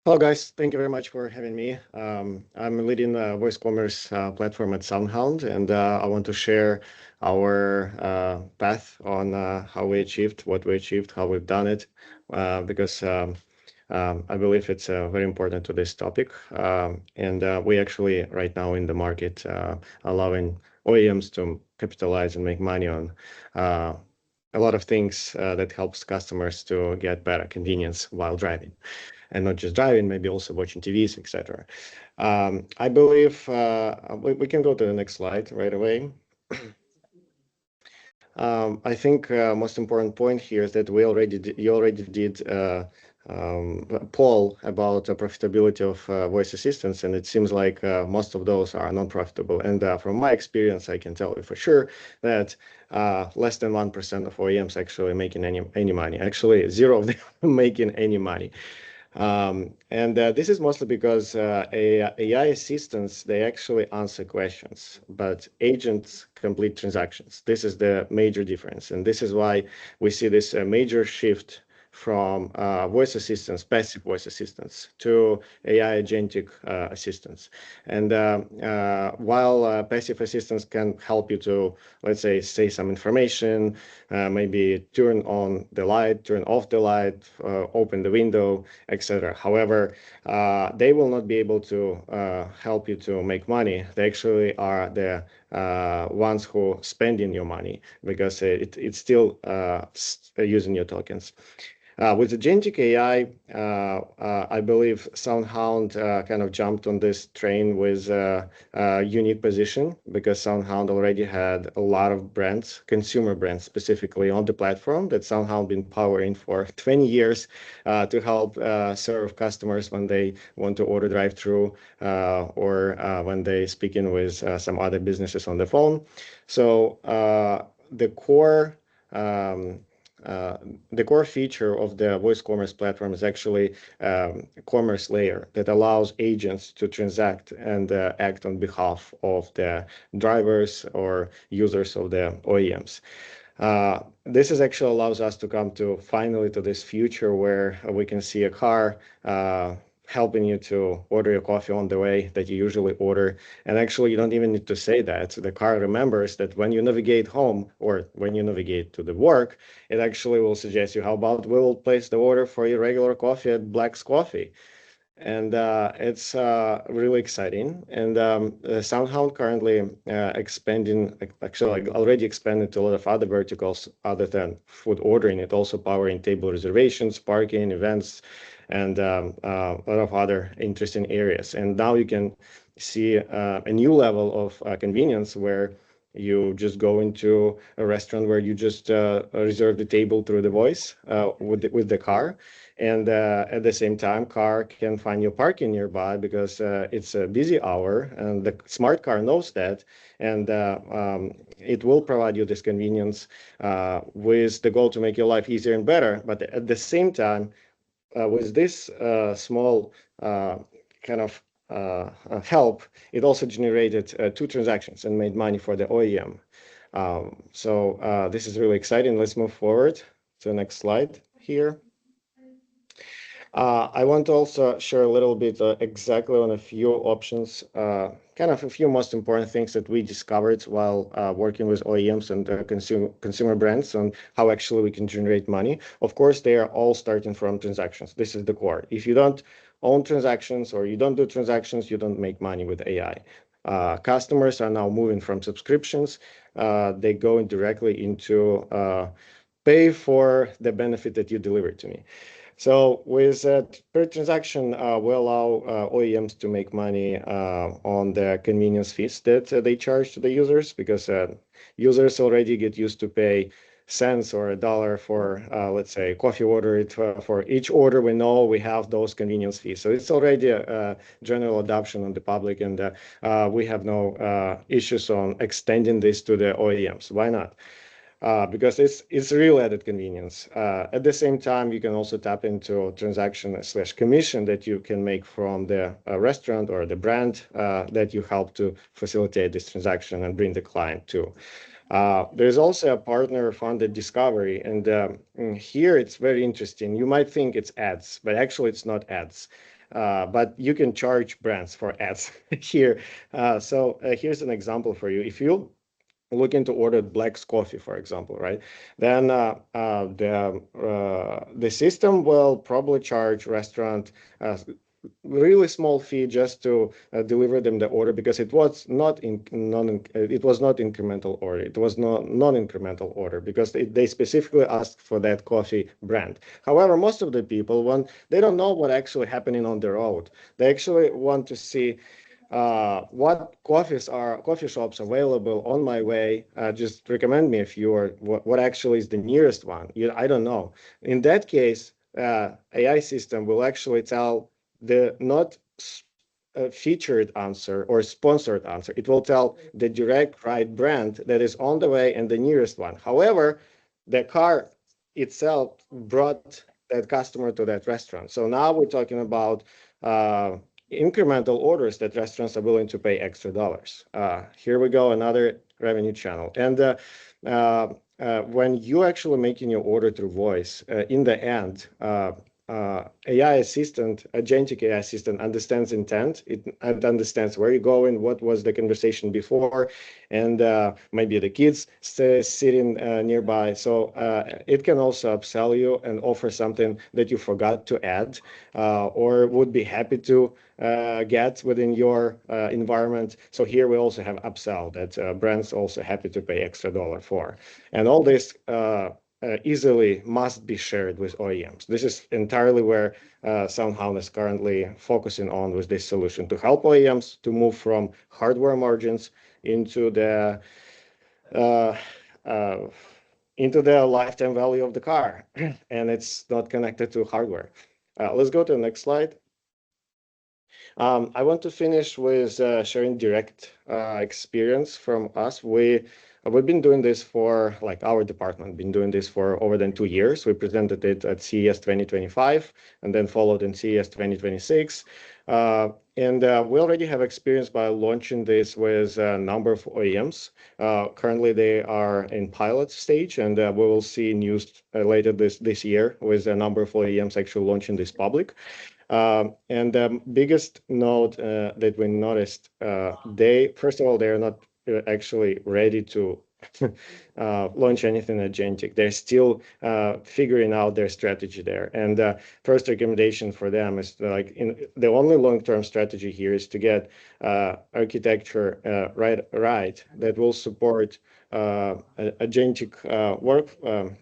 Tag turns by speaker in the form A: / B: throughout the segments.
A: Hello, guys. Thank you very much for having me. I'm leading the voice commerce platform at SoundHound, and I want to share our path on how we achieved what we achieved, how we've done it, because I believe it's very important to this topic. And we actually right now in the market allowing OEMs to capitalize and make money on a lot of things that helps customers to get better convenience while driving and not just driving, maybe also watching TVs, etc. I believe we can go to the next slide right away. I think most important point here is that you already did a poll about the profitability of voice assistants, and it seems like most of those are non-profitable. And from my experience, I can tell you for sure that less than 1% of OEMs actually making any money. Actually, zero of them making any money. And this is mostly because AI assistants, they actually answer questions, but agents complete transactions. This is the major difference. And this is why we see this major shift from voice assistants, passive voice assistants, to AI agentic assistants. And while passive assistants can help you to, let's say some information, maybe turn on the light, turn off the light, open the window, etc. However, they will not be able to help you to make money. They actually are the ones who spending your money because it's still using your tokens. With agentic AI, I believe SoundHound kind of jumped on this train with a unique position because SoundHound already had a lot of brands, consumer brands specifically, on the platform that SoundHound been powering for 20 years to help serve customers when they want to order drive-through or when they speaking with some other businesses on the phone. So the core the core feature of the voice commerce platform is actually a commerce layer that allows agents to transact and act on behalf of the drivers or users of the OEMs. This is actually allows us to come to finally to this future where we can see a car helping you to order your coffee on the way that you usually order. And actually, you don't even need to say that. The car remembers that when you navigate home or when you navigate to the work, it actually will suggest you, how about we'll place the order for your regular coffee at Black's Coffee. And it's really exciting. And SoundHound currently expanding, actually already expanded to a lot of other verticals other than food ordering. It also powering table reservations, parking, events, and a lot of other interesting areas. And now you can see a new level of convenience where you just go into a restaurant where you just reserve the table through the voice with the car. And at the same time, car can find you parking nearby because it's a busy hour, and the smart car knows that, and it will provide you this convenience with the goal to make your life easier and better. But at the same time, with this small kind of help, it also generated 2 transactions and made money for the OEM. So this is really exciting. Let's move forward to the next slide here. I want to also share a little bit exactly on a few options, kind of a few most important things that we discovered while working with OEMs and consumer brands on how actually we can generate money. Of course, they are all starting from transactions. This is the core. If you don't own transactions or you don't do transactions, you don't make money with AI. Customers are now moving from subscriptions. They go directly into pay for the benefit that you delivered to me. So with per transaction, we allow OEMs to make money on the convenience fees that they charge to the users because users already get used to pay cents or $1 for, let's say, coffee order. For each order, we know we have those convenience fees. So it's already a general adoption on the public, and we have no issues on extending this to the OEMs. Why not? Because it's real added convenience. At the same time, you can also tap into transaction/commission that you can make from the restaurant or the brand that you help to facilitate this transaction and bring the client to. There's also a partner-funded discovery, and here it's very interesting. You might think it's ads, but actually it's not ads. But you can charge brands for ads here. So here's an example for you. If you looking to order Black's coffee, for example, right? Then the system will probably charge restaurant really small fee just to deliver them the order, because it was not incremental order. It was not non-incremental order because they specifically asked for that coffee brand. However, most of the people they don't know what actually happening on the road. They actually want to see what coffee shops available on my way. Just recommend me a few, or what actually is the nearest one. I don't know. In that case, AI system will actually tell the not featured answer or sponsored answer. It will tell the direct right brand that is on the way and the nearest one. However, the car itself brought that customer to that restaurant. So now we're talking about incremental orders that restaurants are willing to pay extra dollars. Here we go, another revenue channel. And when you actually making your order through voice, in the end, AI assistant, agentic AI assistant understands intent. It understands where you're going, what was the conversation before, and maybe the kids sitting nearby. So it can also upsell you and offer something that you forgot to add or would be happy to get within your environment. So here we also have upsell that brands also happy to pay extra dollar for. And all this easily must be shared with OEMs. This is entirely where SoundHound is currently focusing on with this solution, to help OEMs to move from hardware margins into the lifetime value of the car, and it's not connected to hardware. Let's go to the next slide. I want to finish with sharing direct experience from us. We've been doing this for, like, our department been doing this for over than 2 years. We presented it at CES 2025 and then followed in CES 2026. And we already have experience by launching this with a number of OEMs. Currently, they are in pilot stage, and we will see news later this year with a number of OEMs actually launching this public. And the biggest note that we noticed, first of all, they're not actually ready to launch anything agentic. They're still figuring out their strategy there. And first recommendation for them is the only long-term strategy here is to get architecture right that will support agentic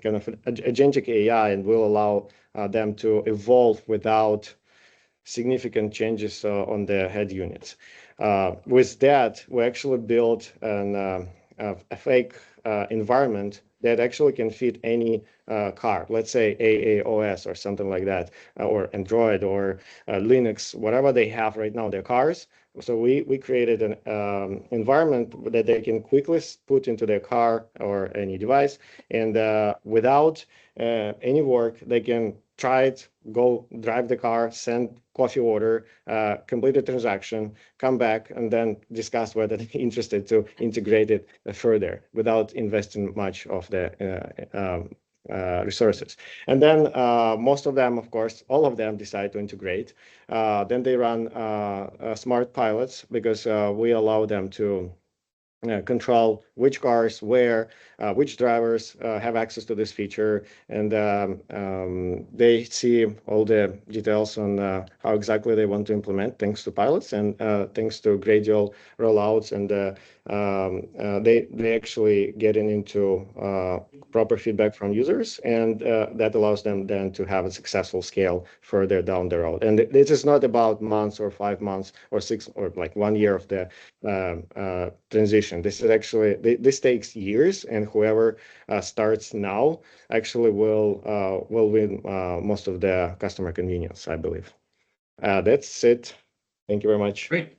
A: kind of agentic AI, and will allow them to evolve without significant changes on the head units. With that, we actually built a fake environment that actually can fit any car, let's say AAOS or something like that, or Android or Linux, whatever they have right now, their cars. So we created an environment that they can quickly put into their car or any device, and without any work, they can try it, go drive the car, send coffee order, complete the transaction, come back, and then discuss whether they're interested to integrate it further without investing much of the resources. And then most of them, of course, all of them decide to integrate. Then they run smart pilots, because we allow them to control which cars, where, which drivers have access to this feature, and they see all the details on how exactly they want to implement, thanks to pilots and thanks to gradual rollouts, and they actually getting into proper feedback from users, and that allows them then to have a successful scale further down the road. And this is not about months or 5 months or 6 or like 1 year of the transition. This is actually, this takes years, and whoever starts now actually will win most of the customer convenience, I believe. That's it. Thank you very much.
B: Great.